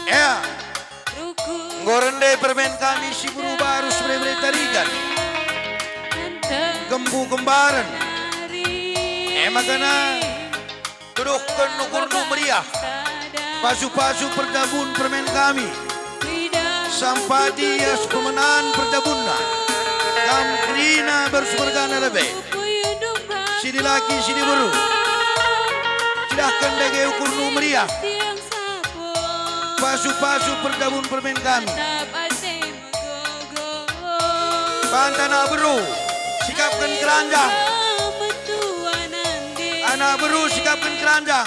Ya, ngorende permen kami si berubah harus beri tarikan. Gembu kembaran. Makana tudukkan nukur meriah. Pasu-pasu perdabun permen kami. Sampadi as pemenang perdabunan. Kamkrina bersumergana lebih. Sidi laki sidi baru. Silahkan dage ukur meriah. Pasu-pasu perdabun permen kami. Pantana beru. Sikapkan keranjang. Anak beru sikapkan keranjang.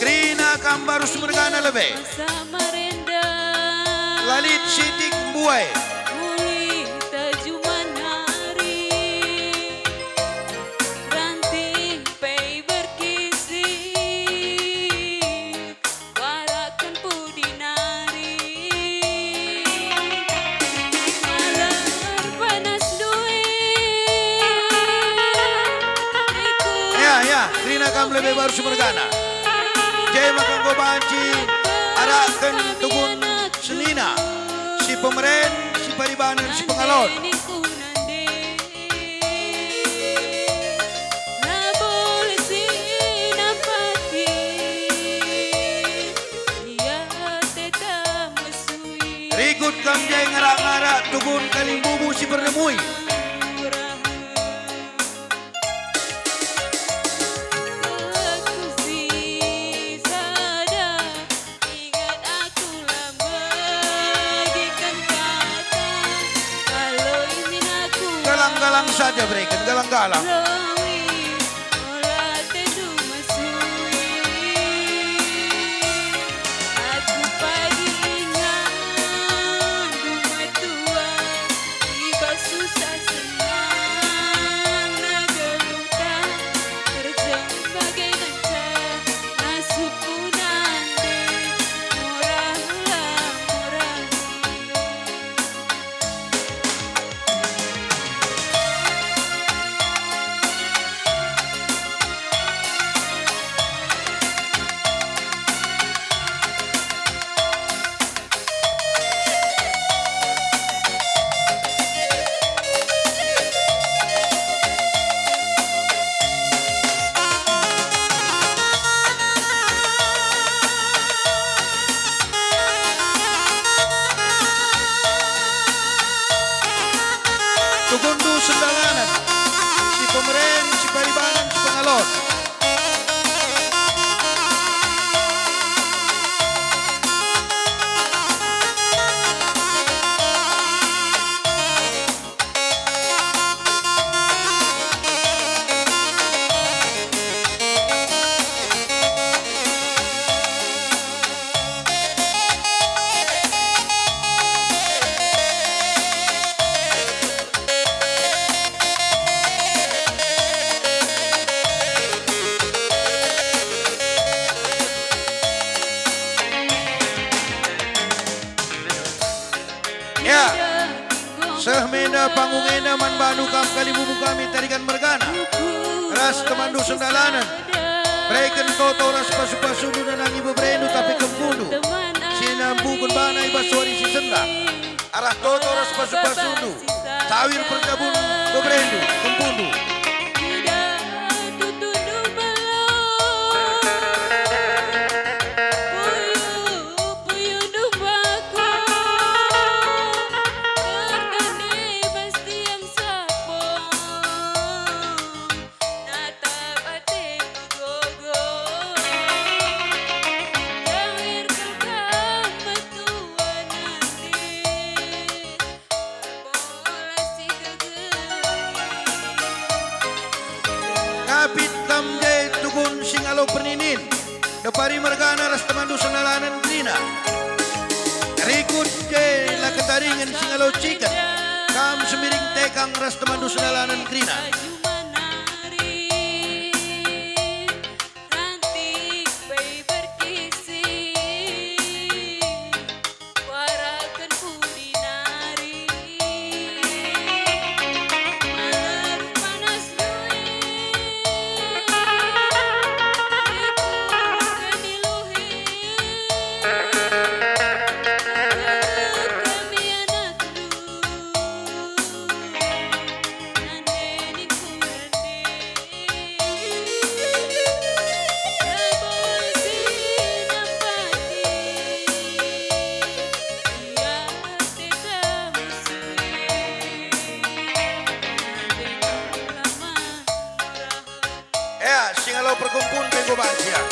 Krina kambaru sumergana lebih. Lalit sidik buai. Lebih baru sumergana. Jai makan gobanci, arakan tugun selina, si pemeren, si paribanan, si pengalon. Rikut kam jai ngarak-ngarak tugun kalimbubu si berdemui. Galang-galang saja berikan, galang-galang. Tugundu sendalanan, si pemeren, si paribanan, si pengalon. Ya, sehmena pangungena man banu kam kalimubu kami tarikan mergana. Ras kemandu sendalanan. Berikan toto ras pasu-pasu dan nangi bebrenu tapi kempundu. Sinambukun banai basuari si senda. Arah toto ras pasu-pasu. Sawir perkabun bebrenu kempundu. Kapit kamde tugun singalo perninin. Depari mergana ras temandu senalanan grina. Rikut de la ketaringan singalo chicken. Kam semiring tekang ras temandu senalanan grina. Warakan pudi nari. pun pengo basia.